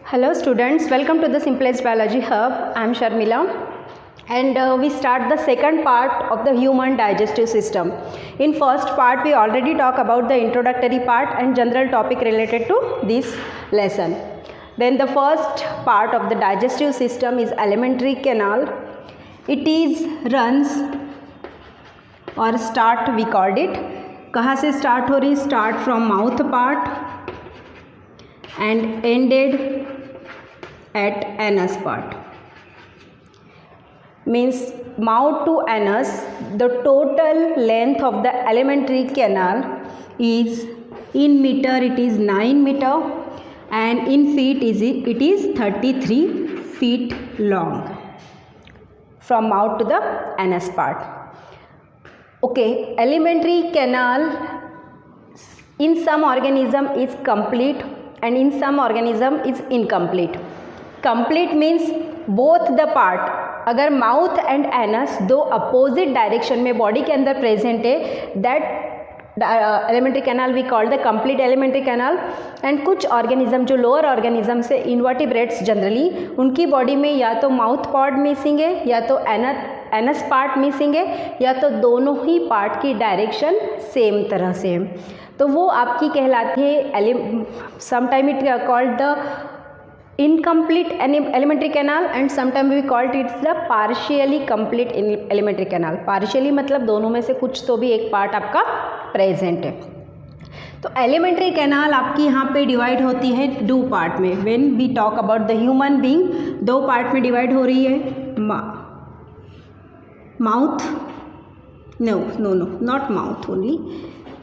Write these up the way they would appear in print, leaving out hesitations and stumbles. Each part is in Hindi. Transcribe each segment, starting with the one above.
Hello students, welcome to the Simplest Biology Hub. I am Sharmila and we start the second part of the human digestive system. In first part we already talk about the introductory part and general topic related to this lesson. Then the first part of the digestive system is alimentary canal. It is runs or start we called it. कहाँ से start हो रही? Start from mouth part and ended at anus part. Means mouth to anus, the total length of the alimentary canal is, in meter it is 9 meter and in feet it is 33 feet long from mouth to the anus part. Okay, alimentary canal in some organism is complete and in some organism is incomplete. Complete means both the part. अगर माउथ एंड एनस दो अपोजिट डायरेक्शन में बॉडी के अंदर प्रेजेंट है, that alimentary canal we called the complete alimentary canal. And कुछ ऑर्गेनिज्म जो लोअर ऑर्गेनिज्म से इन्वर्टिब्रेट्स जनरली, उनकी बॉडी में या तो माउथ पार्ट मिसिंग है या तो एनस पार्ट मिसिंग है या तो दोनों ही पार्ट की डायरेक्शन सेम तरह से है, तो वो आपकी कहलाती है sometime it called the incomplete elementary canal and sometimes we call it the partially complete elementary canal. partially मतलब दोनों में से कुछ तो भी एक पार्ट आपका प्रेजेंट है. तो एलिमेंट्री कैनाल आपकी यहाँ पे डिवाइड होती है दो पार्ट में. When we talk about the human being, दो पार्ट में डिवाइड हो रही है. Mouth no not mouth only,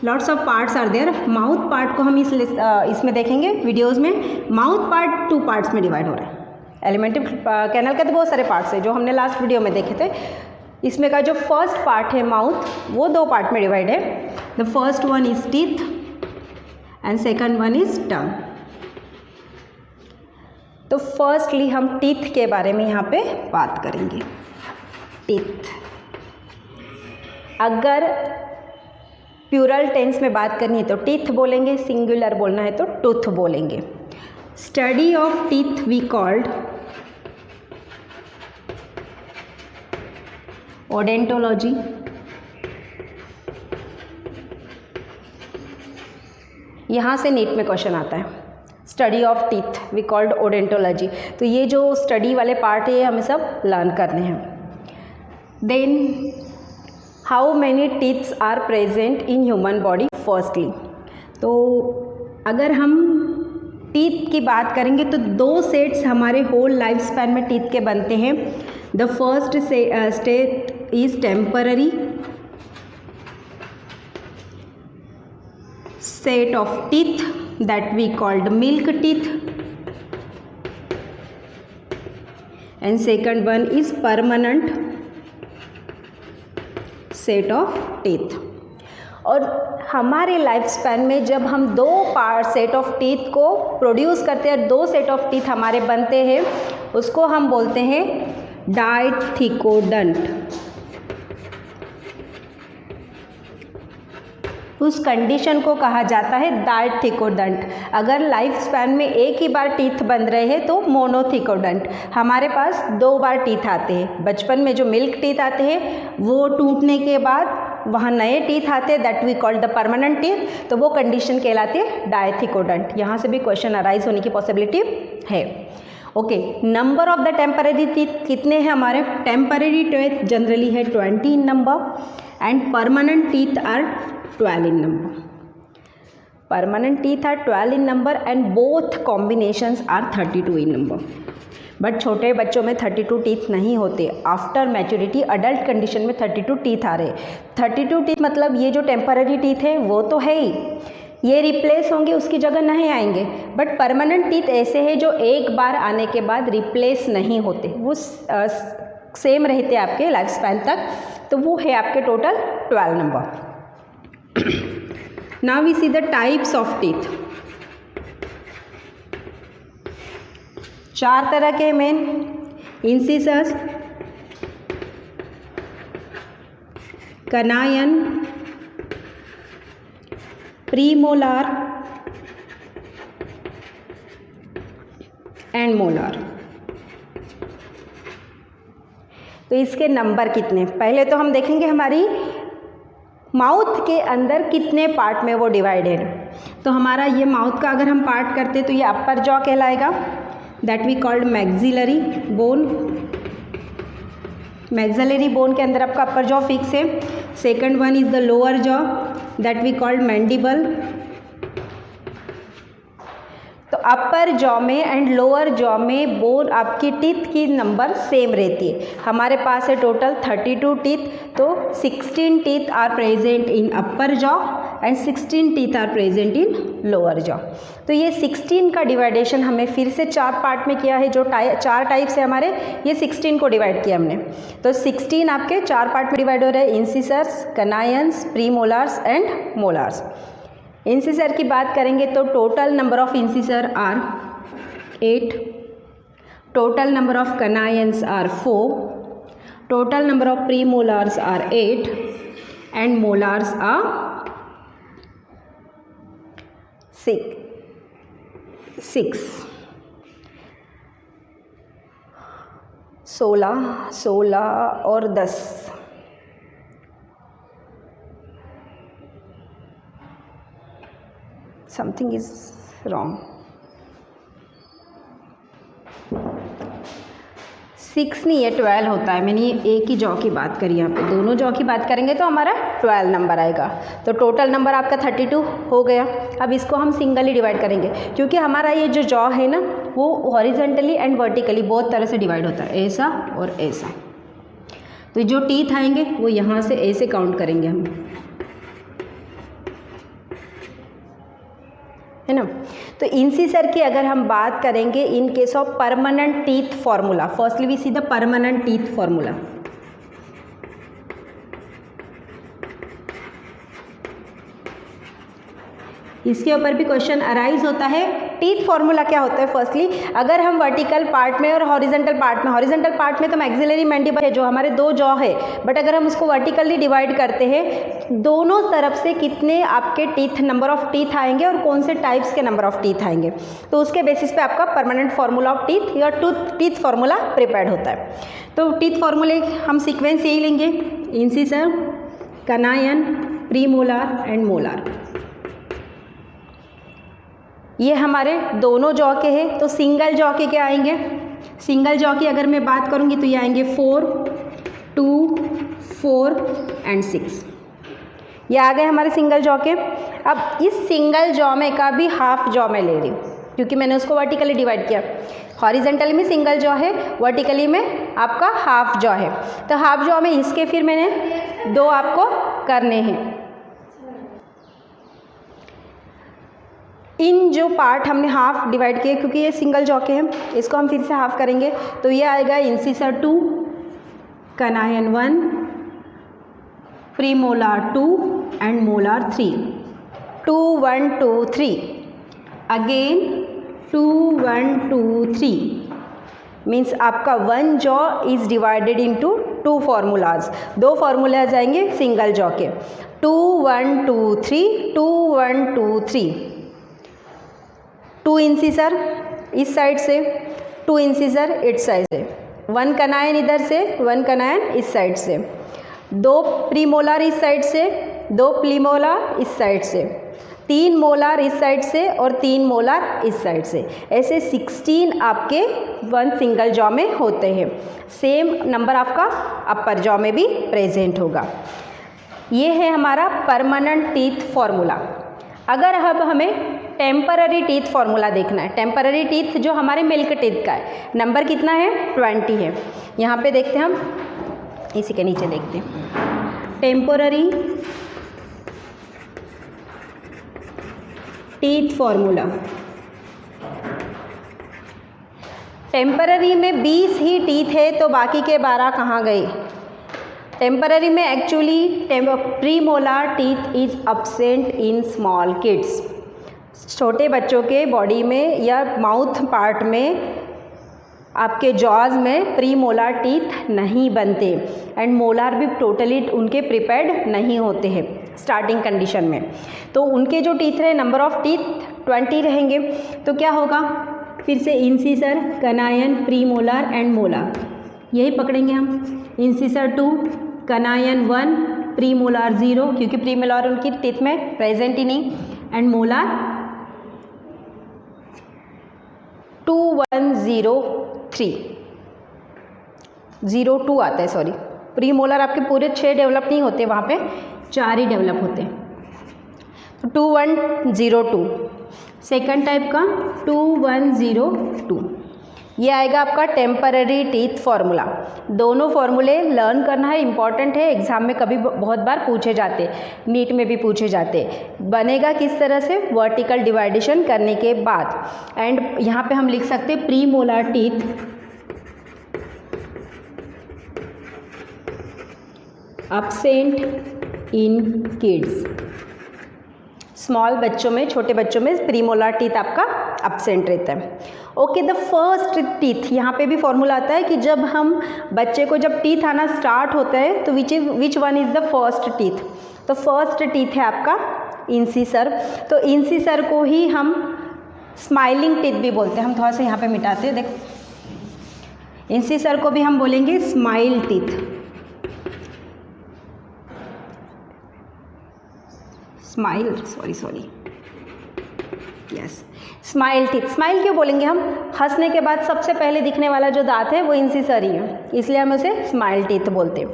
lots of parts are there. Mouth part को हम इसमें देखेंगे वीडियोस में. माउथ पार्ट टू पार्ट्स में डिवाइड हो रहा है. एलिमेंट्री कैनल के तो बहुत सारे पार्ट्स हैं जो हमने लास्ट वीडियो में देखे थे. इसमें का जो फर्स्ट पार्ट है माउथ, वो दो पार्ट में डिवाइड है. The first one is teeth and second one is tongue. तो फर्स्टली हम टीथ के बारे में यहाँ पे बात करेंगे. टीथ, अगर प्लूरल टेंस में बात करनी है तो टीथ बोलेंगे, सिंगुलर बोलना है तो टूथ बोलेंगे. Study of teeth we called odontology. यहाँ से नीट में क्वेश्चन आता है. Study of teeth we called odontology. तो ये जो स्टडी वाले पार्ट है ये हमें सब लर्न करने हैं. Then how many teeths are present in human body firstly. तो अगर हम टीथ की बात करेंगे तो दो सेट्स हमारे होल लाइफ स्पैन में टीथ के बनते हैं. The first state is temporary set of teeth that we called milk teeth and second one is permanent set of teeth. और हमारे लाइफ स्पैन में जब हम दो सेट ऑफ टीथ को प्रोड्यूस करते हैं, दो सेट ऑफ टीथ हमारे बनते हैं, उसको हम बोलते हैं डाइथिकोडंट. उस कंडीशन को कहा जाता है डाइथिकोडंट. अगर लाइफ स्पैन में एक ही बार टीथ बन रहे हैं तो मोनोथिकोडंट. हमारे पास दो बार टीथ आते हैं. बचपन में जो मिल्क टीथ आते हैं वो टूटने के बाद वहाँ नए टीथ आते हैं, that we called the permanent teeth. तो वो कंडीशन कहलाती है डाइथिकोडंट. यहाँ से भी क्वेश्चन अराइज होने की पॉसिबिलिटी है. Okay, number of the temporary teeth कितने हैं हमारे? टेम्पररी टीथ जनरली है 20 in number and permanent teeth are 12 in number. Permanent teeth are 12 in number and both combinations are 32 in number. But छोटे बच्चों में 32 टीथ नहीं होते. आफ्टर मैच्योरिटी अडल्ट कंडीशन में 32 टीथ आ रहे. 32 टीथ मतलब ये जो टेम्पररी टीथ है वो तो है ही, ये रिप्लेस होंगे, उसकी जगह नहीं आएंगे. बट परमानेंट टीथ ऐसे हैं जो एक बार आने के बाद रिप्लेस नहीं होते, वो सेम रहते आपके लाइफ स्पैन तक. तो वो है आपके total 12 number. Now we see the types of teeth. चार तरह के मेन: इंसिसस, कनायन, प्रीमोलार, एंड मोलार। तो इसके नंबर कितने, पहले तो हम देखेंगे हमारी माउथ के अंदर कितने पार्ट में वो डिवाइडेड है। तो हमारा ये माउथ का अगर हम पार्ट करते तो ये अपर जॉ कहलाएगा, that we called maxillary bone. Maxillary bone के अंदर आपका अपर जॉ फिक्स है। Second one is the lower jaw, that we called mandible. तो अपर जॉ में एंड लोअर जॉ में बोन आपकी टीथ की नंबर सेम रहती है। हमारे पास है टोटल 32 टीथ, तो 16 teeth are present in upper jaw and 16 teeth are present in lower jaw. तो ये 16 का डिवाइडेशन हमें फिर से 4 पार्ट में किया है, जो 4 टाइप्स है हमारे, ये 16 को डिवाइड किया हमने। तो 16 आपके 4 पार्ट में डिवाइड हो रहे हैं, इंसिसर्स, कनायंस, प्रीमोलार्स एंड मोलार्स। इंसिसर की बात करेंगे तो total number of incisor are 8, total number of canines are 4, total number of premolars are 8 and molars are 6। 16 और 10, something is wrong। 6 नहीं है, 12 होता है। मैंने एक ही जॉ की बात करी, यहाँ पे दोनों जॉ की बात करेंगे तो हमारा 12 नंबर आएगा। तो टोटल नंबर आपका 32 हो गया। अब इसको हम सिंगली डिवाइड करेंगे, क्योंकि हमारा ये जो जॉ है ना वो हॉरिजेंटली एंड वर्टिकली बहुत तरह से डिवाइड होता है, ऐसा और ऐसा। तो जो टीथ आएंगे वो यहाँ से ऐसे काउंट करेंगे हम, है ना। तो इंसिसर की अगर हम बात करेंगे in case of permanent teeth formula, firstly we see the permanent teeth formula. इसके ऊपर भी क्वेश्चन अराइज होता है। टीथ फॉर्मूला क्या होता है? फर्स्टली अगर हम वर्टिकल पार्ट में और हॉरिजेंटल पार्ट में तो मैक्सिलरी मैंडिबल है जो हमारे 2 जॉ है, बट अगर हम उसको वर्टिकली डिवाइड करते हैं दोनों तरफ से कितने आपके टीथ, नंबर ऑफ टीथ आएंगे और कौन से टाइप्स के नंबर ऑफ टीथ आएंगे, तो उसके बेसिस पे आपका परमानेंट फॉर्मूला ऑफ टीथ या टीथ फॉर्मूला प्रिपेयर्ड होता है। तो टीथ फॉर्मूले हम सीक्वेंस यही लेंगे, इंसिसर, कनायन, प्रीमोलार एंड मोलार। ये हमारे दोनों जॉ के हैं। तो सिंगल जॉ के क्या आएंगे? सिंगल जॉ की अगर मैं बात करूँगी तो ये आएंगे 4, 2, 4 एंड 6। ये आ गए हमारे सिंगल जॉ के। अब इस सिंगल जॉ में का भी हाफ जॉ में ले रही हूँ, क्योंकि मैंने उसको वर्टिकली डिवाइड किया। हॉरिजेंटली में सिंगल जॉ है, वर्टिकली में आपका हाफ जॉ है। तो हाफ जॉ में इसके फिर मैंने 2 आपको करने हैं। इन जो पार्ट हमने हाफ डिवाइड किए, क्योंकि ये सिंगल जॉ के हैं, इसको हम फिर से हाफ करेंगे। तो ये आएगा इंसिसर 2, कनायन 1, premolar 2 and molar 3। 2 1 2 3 again 2 1 2 3 means आपका 1 jaw is divided into 2 formulas. 2 formulas आएंगे सिंगल जॉ के। 2 1 2 3 2 1 2 3। 2 इंसिसर इस साइड से, 2 इंसिसर इस साइड से, 1 कनायन इधर से, 1 कनायन इस साइड से, 2 प्रीमोलार इस साइड से, 2 प्रीमोलार इस साइड से, 3 मोलार इस साइड से और 3 मोलार इस साइड से। ऐसे 16 आपके 1 सिंगल जॉ में होते हैं। सेम नंबर आपका अपर जॉ में भी प्रेजेंट होगा। ये है हमारा परमानेंट टीथ फॉर्मूला। अगर अब हमें टेम्पररी टीथ फॉर्मूला देखना है, टेम्पररी टीथ जो हमारे मिल्क टीथ का है, नंबर कितना है? 20 है। यहाँ पे देखते हैं हम, इसी के नीचे देखते हैं टेम्पररी टीथ फॉर्मूला। टेम्पररी में 20 ही टीथ है, तो बाकी के 12 कहाँ गए? टेम्पररी में actually premolar teeth is absent in small kids. छोटे बच्चों के बॉडी में या माउथ पार्ट में आपके जॉज में प्रीमोलार टीथ नहीं बनते एंड मोलार भी टोटली उनके प्रिपेयर्ड नहीं होते हैं स्टार्टिंग कंडीशन में। तो उनके जो टीथ रहे, नंबर ऑफ टीथ 20 रहेंगे। तो क्या होगा? फिर से इंसिसर, कनायन, प्रीमोलार एंड मोलार, यही पकड़ेंगे हम। इंसिसर 2, कनायन 1, प्रीमोलार 0, क्योंकि प्रीमोलार उनकी टीथ में प्रेजेंट ही नहीं, एंड मोलार 2, 1, 0, 3, 0, 2 आता है, सॉरी। प्रीमोलार आपके पूरे 6 डेवलप नहीं होते, वहाँ पे 4 ही डेवलप होते हैं। 2, 1, 0, 2। सेकंड टाइप का 2, 1, 0, 2, ये आएगा आपका टेम्पररी टीथ फार्मूला। दोनों फार्मूले लर्न करना है, इंपॉर्टेंट है, एग्जाम में कभी बहुत बार पूछे जाते, नीट में भी पूछे जाते। बनेगा किस तरह से, वर्टिकल डिवाइडेशन करने के बाद। एंड यहाँ पे हम लिख सकते pre molar teeth absent in kids, small बच्चों में, छोटे बच्चों में प्रीमोलार टीथ आपका absent रहता है। ओके, द फर्स्ट टीथ, यहाँ पे भी फॉर्मूला आता है कि जब हम बच्चे को जब टीथ आना स्टार्ट होता है तो which one is the first teeth, तो फर्स्ट टीथ है आपका इंसिसर। तो इंसिसर को ही हम स्माइलिंग टीथ भी बोलते हैं। हम थोड़ा सा यहाँ पे मिटाते हैं, देखो, इंसिसर को भी हम बोलेंगे smile teeth, smile, sorry, yes, smile teeth. Smile क्यों बोलेंगे हम, हंसने के बाद सबसे पहले दिखने वाला जो दांत है वो इंसिसर ही है, इसलिए हम उसे स्माइल टीथ बोलते हैं।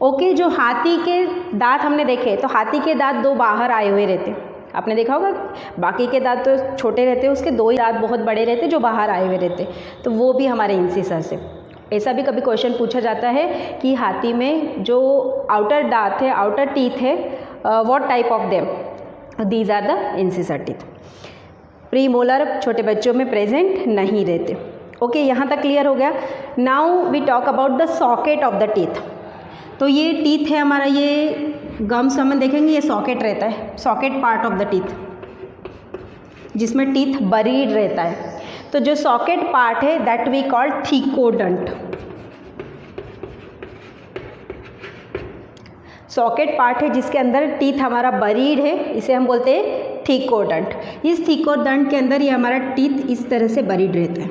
ओके, जो हाथी के दांत हमने देखे, तो हाथी के दांत 2 बाहर आए हुए रहते, आपने देखा होगा, बाकी के दांत तो छोटे रहते हैं, उसके 2 ही दांत बहुत बड़े रहते जो बाहर आए हुए रहते, तो वो भी हमारे इंसिसर से। ऐसा भी कभी क्वेश्चन पूछा जाता है कि हाथी में जो आउटर दांत है, आउटर टीथ है, what type of them, these are the incisor teeth. Premolar छोटे बच्चों में प्रेजेंट नहीं रहते। ओके, यहाँ तक क्लियर हो गया। Now we talk about the socket of the teeth. तो ये टीथ है हमारा, ये गम्स हम देखेंगे, ये सॉकेट रहता है, socket part of the teeth, जिसमें टीथ बरीड रहता है। तो जो सॉकेट पार्ट है that we call thecodont. Socket part है जिसके अंदर टीथ हमारा बरीड है, इसे हम बोलते हैं थीकोडंट। इस थीकोडंट के अंदर ये हमारा टीथ इस तरह से बरीड रहता है,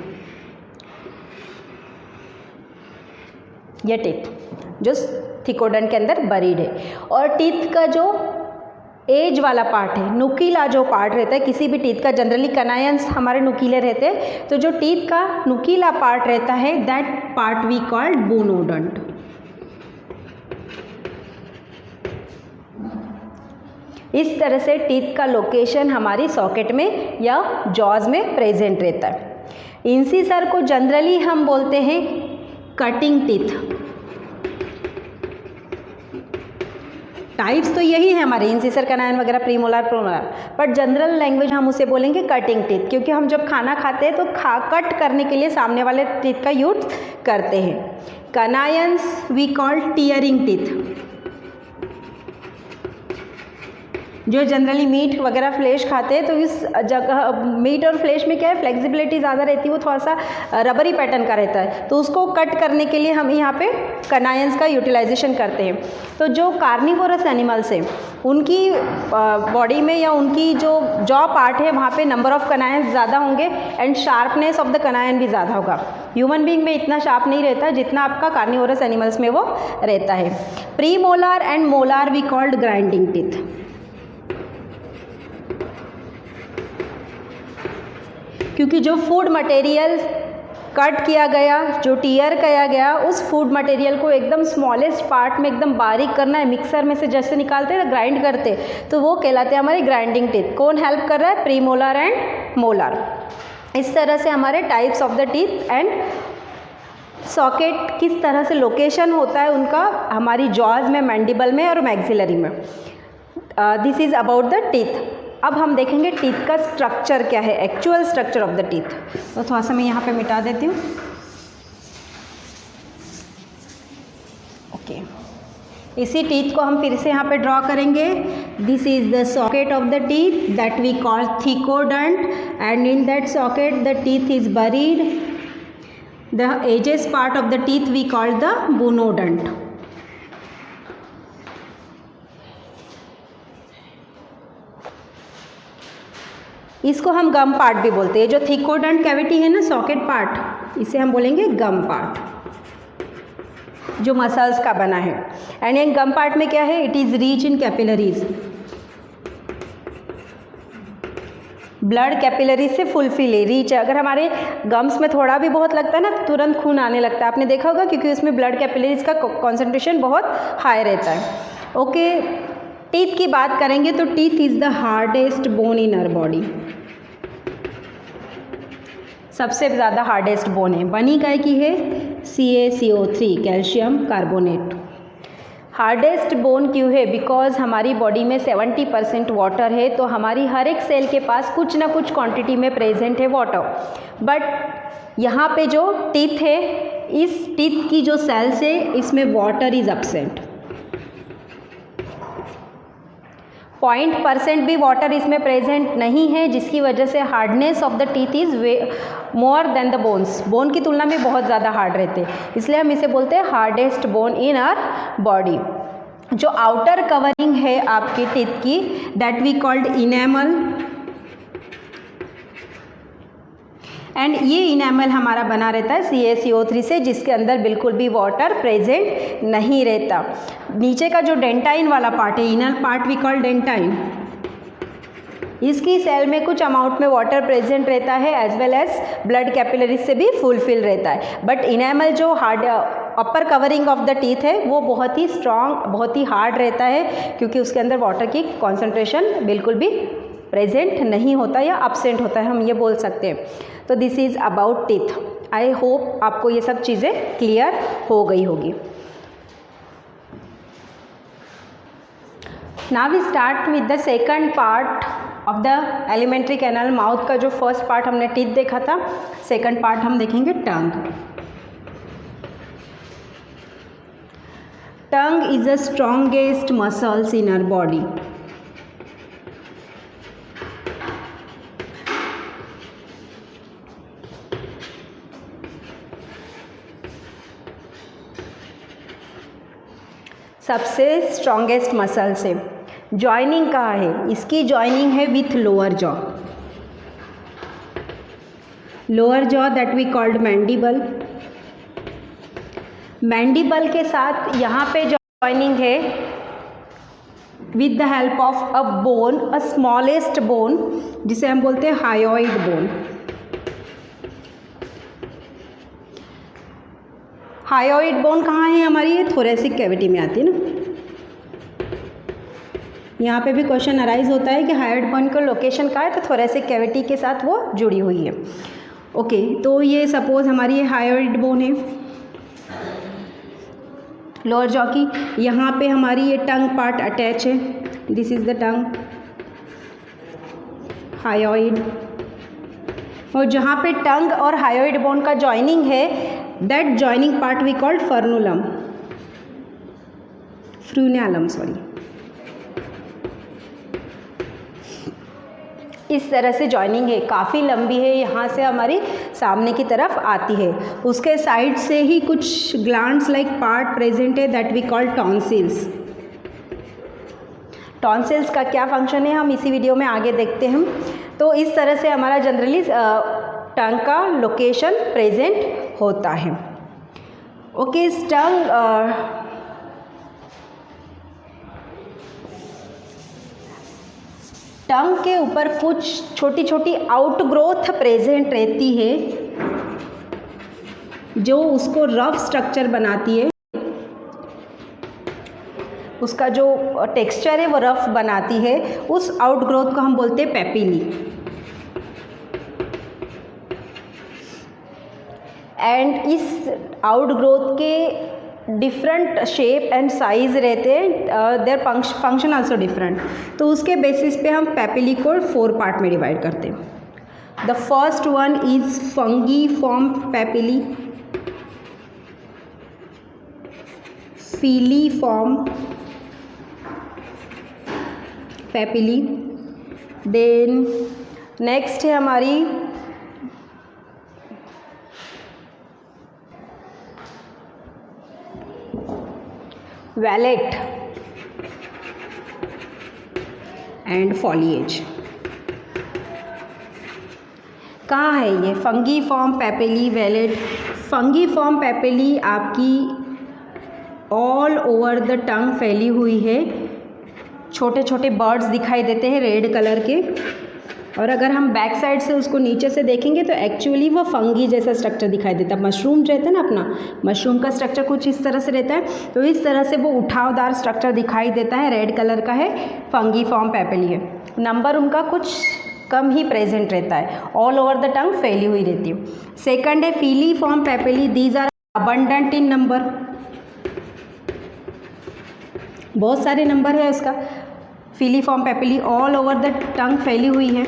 ये टीथ जो थीकोडंट के अंदर बरीड है। और टीथ का जो एज वाला पार्ट है, नुकीला जो पार्ट रहता है किसी भी टीथ का, जनरली कनायंस हमारे नुकीले रहते हैं, तो जो टीथ का नुकीला पार्ट रहता है दैट पार्ट वी कॉल्ड बोनोडंट। इस तरह से टीथ का लोकेशन हमारी सॉकेट में या जॉज में प्रेजेंट रहता है। इंसिसर को जनरली हम बोलते हैं कटिंग टीथ। टाइप्स तो यही है हमारे, इंसिसर, कनायन वगैरह, प्रीमोलार, प्रोमोलार, बट जनरल लैंग्वेज हम उसे बोलेंगे कटिंग टीथ, क्योंकि हम जब खाना खाते हैं तो कट करने के लिए सामने वाले टीथ का यूज करते हैं। कनायंस वी कॉल टीयरिंग टीथ। जो जनरली मीट वगैरह फ्लेश खाते हैं तो इस जगह मीट और फ्लेश में क्या है, फ्लेक्सिबिलिटी ज़्यादा रहती है, वो थोड़ा सा रबरी पैटर्न का रहता है, तो उसको कट करने के लिए हम यहाँ पे कनायंस का यूटिलाइजेशन करते हैं। तो जो कार्निवोरस एनिमल्स हैं उनकी बॉडी में या उनकी जो जॉ पार्ट है वहाँ पे नंबर ऑफ कनायंस ज़्यादा होंगे एंड शार्पनेस ऑफ द कनायन भी ज़्यादा होगा। ह्यूमन बीइंग में इतना शार्प नहीं रहता जितना आपका कार्निवोरस एनिमल्स में वो रहता है। Pre molar and molar we called grinding teeth. क्योंकि जो फूड मटेरियल कट किया गया, जो टीयर किया गया, उस फूड मटेरियल को एकदम स्मॉलेस्ट पार्ट में एकदम बारीक करना है, मिक्सर में से जैसे निकालते हैं ना, ग्राइंड करते, तो वो कहलाते हैं हमारे ग्राइंडिंग टीथ। कौन हेल्प कर रहा है, प्रीमोलार एंड मोलार। इस तरह से हमारे types of the teeth and socket किस तरह से लोकेशन होता है उनका हमारी जॉज में, मैंडिबल में और मैक्सिलरी में। This is about the teeth. अब हम देखेंगे टीथ का स्ट्रक्चर क्या है, actual structure of the teeth. तो थोड़ा सा मैं यहाँ पे मिटा देती हूँ। ओके, इसी टीथ को हम फिर से यहाँ पे ड्रॉ करेंगे। This is the socket of the teeth that we call thecodont and in that socket the teeth is buried. The edges part of the teeth we call the bunodont. इसको हम गम पार्ट भी बोलते हैं। जो थिकोडेंट कैविटी है ना, सॉकेट पार्ट, इसे हम बोलेंगे गम पार्ट, जो मसल्स का बना है। एंड इन गम पार्ट में क्या है, it is reach in capillaries, blood capillaries से फुलफिल है, रीच है। अगर हमारे गम्स में थोड़ा भी बहुत लगता है ना, तुरंत खून आने लगता है, आपने देखा होगा, क्योंकि उसमें ब्लड कैपिलरीज का कॉन्सेंट्रेशन बहुत हाई रहता है। ओके, टीथ की बात करेंगे तो teeth is the hardest bone in our body, सबसे ज़्यादा हार्डेस्ट बोन है। बनी काय की है, CaCO3, calcium carbonate. Hardest bone क्यों है, बिकॉज हमारी बॉडी में 70% वाटर है, तो हमारी हर एक सेल के पास कुछ ना कुछ क्वांटिटी में प्रेजेंट है वाटर। बट यहाँ पे जो टीथ है, इस टीथ की जो सेल्स है, इसमें वाटर इज एब्सेंट, 0% भी वाटर इसमें प्रेजेंट नहीं है, जिसकी वजह से hardness of the teeth is more than the bones, bone की तुलना में बहुत ज़्यादा हार्ड रहते हैं, इसलिए हम इसे बोलते हैं hardest bone in our body. जो आउटर कवरिंग है आपके टीथ की, that we called enamel, and ये इनेमल हमारा बना रहता है CaCO3 से, जिसके अंदर बिल्कुल भी वाटर प्रेजेंट नहीं रहता। नीचे का जो डेंटाइन वाला पार्ट है, inner part we call dentine, इसकी सेल में कुछ अमाउंट में वाटर प्रेजेंट रहता है, as well as blood capillaries से भी फुलफिल रहता है। बट इनेमल जो hard upper covering of the teeth है, वो बहुत ही स्ट्रॉन्ग, बहुत ही हार्ड रहता है, क्योंकि उसके अंदर वाटर की कॉन्सेंट्रेशन बिल्कुल भी प्रेजेंट नहीं होता या अब्सेंट होता है, हम ये बोल सकते हैं। तो this is about teeth. I hope आपको ये सब चीज़ें क्लियर हो गई होगी। Now we start with the second part of the elementary canal. Mouth का जो फर्स्ट पार्ट हमने टीथ देखा था, सेकंड पार्ट हम देखेंगे tongue. Tongue is the strongest muscles in our body. सबसे स्ट्रॉन्गेस्ट मसल से जॉइनिंग कहाँ है, इसकी जॉइनिंग है with lower jaw, lower jaw that we called mandible. Mandible के साथ यहाँ पे जॉइनिंग है with the help of a bone, a smallest bone, जिसे हम बोलते हैं हायोइड बोन। हायोइड बोन कहाँ है हमारी, ये थोरेसिक कैविटी में आती है ना। यहाँ पे भी क्वेश्चन अराइज होता है कि हायोइड बोन का लोकेशन कहाँ है, तो थोरेसिक कैविटी के साथ वो जुड़ी हुई है। ओके, तो ये सपोज हमारी ये हायोइड बोन है लोअर जॉ की, यहाँ पे हमारी ये टंग पार्ट अटैच है, this is the tongue, hyoid. और जहाँ पे टंग और हायोइड बोन का जॉइनिंग है, that joining part we called frenulum, frenulum sorry. इस तरह से जॉइनिंग है, काफ़ी लंबी है, यहाँ से हमारी सामने की तरफ आती है। उसके साइड से ही कुछ ग्लैंड्स लाइक पार्ट प्रेजेंट है, that we called tonsils. Tonsils का क्या फंक्शन है, हम इसी वीडियो में आगे देखते हैं। तो इस तरह से हमारा जनरली टंग का लोकेशन प्रेजेंट होता है। ओके, टंग के ऊपर कुछ छोटी छोटी आउटग्रोथ प्रेजेंट रहती है, जो उसको रफ स्ट्रक्चर बनाती है, उसका जो टेक्सचर है वो रफ बनाती है। उस आउटग्रोथ को हम बोलते हैं पेपिली। एंड इस आउटग्रोथ के डिफरेंट शेप एंड साइज रहते हैं, देयर फंक्शन आल्सो डिफरेंट। तो उसके बेसिस पे हम पेपिली को 4 पार्ट में डिवाइड करते हैं। The first one is fungiform papillae, filiform papillae, then next है हमारी वैलेट एंड फॉलिएज। कहाँ है ये? Fungiform papillae vallate. Fungiform papillae आपकी ऑल ओवर द टंग फैली हुई है। छोटे छोटे बर्ड्स दिखाई देते हैं रेड कलर के, और अगर हम बैक साइड से उसको नीचे से देखेंगे तो एक्चुअली वो फंगी जैसा स्ट्रक्चर दिखाई देता है। मशरूम रहता है ना अपना, मशरूम का स्ट्रक्चर कुछ इस तरह से रहता है, तो इस तरह से वो उठावदार स्ट्रक्चर दिखाई देता है, रेड कलर का है, फंगीफॉर्म पैपिली है। नंबर उनका कुछ कम ही प्रेजेंट रहता है, ऑल ओवर द टंग फैली हुई रहती है। सेकंड है filiform papillae, these are abundant in number, बहुत सारे नंबर है उसका। Filiform papillae all over the tongue फैली हुई है,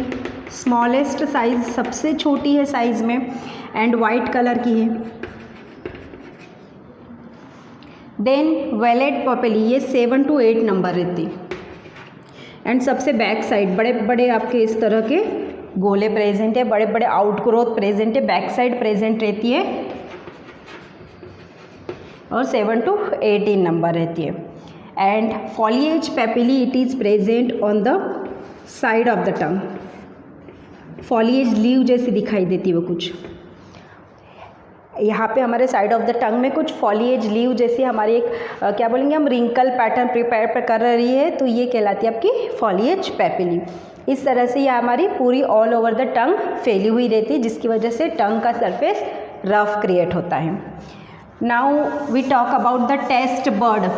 स्मॉलेस्ट साइज सबसे छोटी है साइज़ में, एंड वाइट कलर की है। देन वेलेट पैपिली, ये 7 to 8 नंबर रहती, एंड सबसे बैक साइड बड़े बड़े आपके इस तरह के गोले प्रेजेंट है, बड़े बड़े आउटग्रोथ प्रेजेंट है, बैक साइड प्रेजेंट रहती है, और 7 to 18 नंबर रहती है। And foliate papillae, it is present on the side of the tongue. Foliate leaf जैसी दिखाई देती है वो कुछ, यहाँ पे हमारे साइड ऑफ द टंग में कुछ फॉलिएज लीव जैसी हमारी एक क्या बोलेंगे हम, रिंकल पैटर्न प्रिपेयर कर रही है, तो ये कहलाती है आपकी फॉलिएज पैपिली। इस तरह से यह हमारी पूरी ऑल ओवर द टंग फैली हुई रहती है, जिसकी वजह से टंग का सरफेस रफ क्रिएट होता है। Now we talk about the taste bud.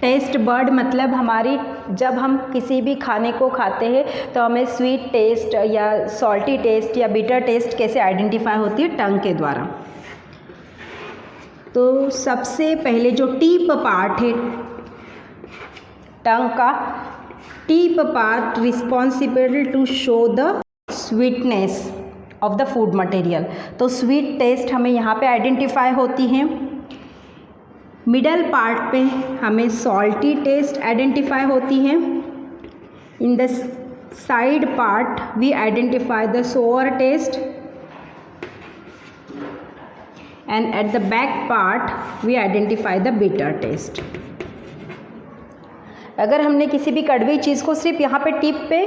Taste bud मतलब हमारी, जब हम किसी भी खाने को खाते हैं तो हमें स्वीट टेस्ट या सॉल्टी टेस्ट या बिटर टेस्ट कैसे आइडेंटिफाई होती है, टंग के द्वारा। तो सबसे पहले जो टीप पार्ट है टंग का, tip part responsible to show the sweetness of the food material. तो स्वीट टेस्ट हमें यहाँ पे आइडेंटिफाई होती है। मिडल पार्ट पे हमें सॉल्टी टेस्ट आइडेंटिफाई होती है। In the side part we identify the sour taste, and at the back part we identify the bitter taste. अगर हमने किसी भी कड़वी चीज़ को सिर्फ यहाँ पे टिप पे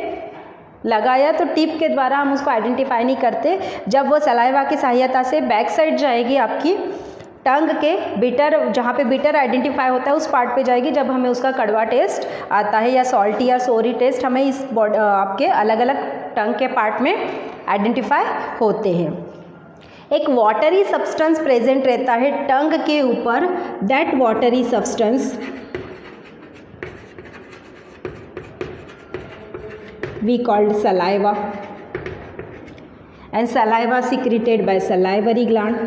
लगाया तो टिप के द्वारा हम उसको आइडेंटिफाई नहीं करते, जब वो सलाइवा की सहायता से बैक साइड जाएगी आपकी टंग के, बिटर जहाँ पे बिटर आइडेंटिफाई होता है उस पार्ट पे जाएगी, जब हमें उसका कड़वा टेस्ट आता है या सॉल्टी या सोरी टेस्ट हमें इस आपके अलग अलग टंग के पार्ट में आइडेंटिफाई होते हैं। एक वाटरी सब्सटेंस प्रेजेंट रहता है टंग के ऊपर, that watery substance we called saliva, and saliva secreted by salivary gland,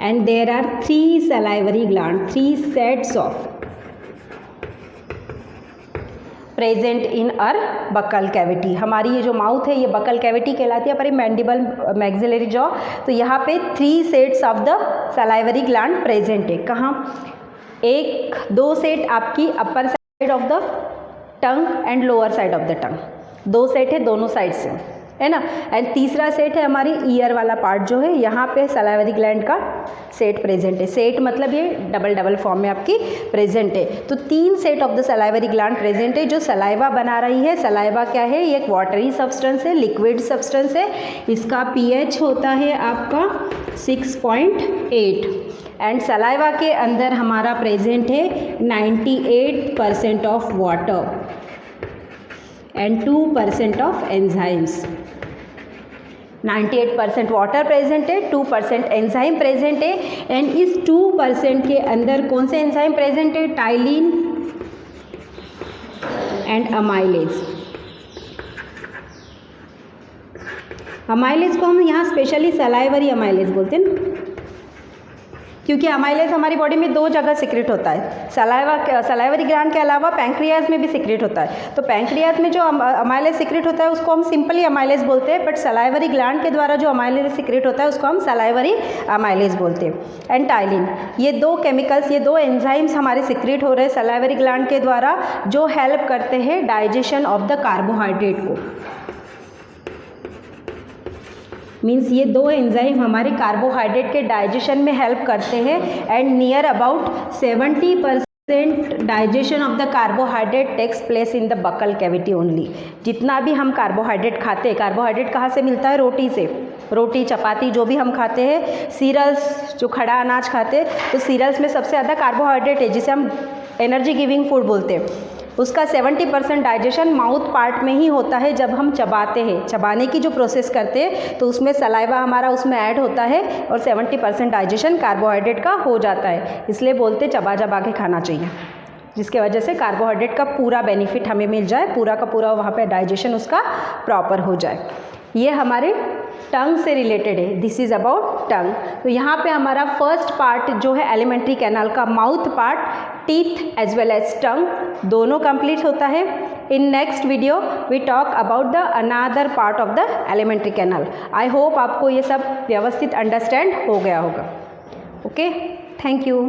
and there are 3 salivary gland, 3 sets of present in our buccal cavity. हमारी ये जो माउथ है ये बकल कैविटी कहलाती है, हमारी मैंडिबल मैक्सिलरी जॉ। तो यहाँ पे 3 sets of the salivary gland present है। कहाँ? 1-2 सेट आपकी upper side of the tongue and lower side of the tongue, 2 set है दोनों साइड से, है ना। एंड तीसरा सेट है हमारी ईयर वाला पार्ट जो है, यहाँ पे सलाइवरी ग्लैंड का सेट प्रेजेंट है। सेट मतलब ये डबल फॉर्म में आपकी प्रेजेंट है। तो 3 set of the salivary gland present है जो सलाइवा बना रही है। सलाइवा क्या है? ये एक वाटरी सब्सटेंस है, लिक्विड सब्सटेंस है। इसका पीएच होता है आपका 6.8 एंड सलाइवा के अंदर हमारा प्रेजेंट है 98% of water and 2% of enzymes. 98% water present है, 2% एंजाइम प्रेजेंट है। एंड इस 2% के अंदर कौन से एंजाइम प्रेजेंट है? Ptyalin and amylase. अमाइलेज को हम यहाँ स्पेशली सलाइवरी अमाइलेज बोलते हैं ना, क्योंकि अमाइलेज हमारी बॉडी में 2 जगह सिक्रेट होता है। सलाइवरी ग्लैंड के अलावा पैंक्रियाज में भी सिक्रेट होता है। तो पैंक्रियाज में जो अमाइलेज सिक्रेट होता है उसको हम सिंपली अमाइलेज बोलते हैं, बट सलाइवरी ग्लैंड के द्वारा जो अमाइलेज सिक्रेट होता है उसको हम सलाइवरी अमाइलेज बोलते हैं। एंड टाइलिन, ये 2 केमिकल्स, ये 2 एंजाइम्स हमारे सिक्रेट हो रहे हैं सलाइवरी ग्लैंड के द्वारा, जो हेल्प करते हैं डाइजेशन ऑफ द कार्बोहाइड्रेट को। मीन्स ये 2 एंजाइम हमारे कार्बोहाइड्रेट के डाइजेशन में हेल्प करते हैं। And near about 70% digestion of the carbohydrate takes place in the buccal cavity only. जितना भी हम कार्बोहाइड्रेट खाते हैं, कार्बोहाइड्रेट कहाँ से मिलता है? रोटी से। रोटी, चपाती जो भी हम खाते हैं, सीरियल्स जो खड़ा अनाज खाते हैं, तो सीरियल्स में सबसे ज़्यादा कार्बोहाइड्रेट है जिसे हम एनर्जी गिविंग फूड बोलते हैं। उसका 70% डाइजेशन माउथ पार्ट में ही होता है। जब हम चबाते हैं, चबाने की जो प्रोसेस करते हैं, तो उसमें सलाइवा हमारा उसमें ऐड होता है और 70% डाइजेशन कार्बोहाइड्रेट का हो जाता है। इसलिए बोलते चबा चबा के खाना चाहिए, जिसके वजह से कार्बोहाइड्रेट का पूरा बेनिफिट हमें मिल जाए, पूरा का पूरा वहाँ पे डाइजेशन उसका प्रॉपर हो जाए। ये हमारे टंग से रिलेटेड है। This is about tongue. तो यहाँ पे हमारा फर्स्ट पार्ट जो है एलिमेंट्री कैनाल का mouth part, teeth as well as tongue, दोनों कंप्लीट होता है। In next video we talk about the another part of the elementary canal. I hope आपको ये सब व्यवस्थित अंडरस्टैंड हो गया होगा। Okay, thank you.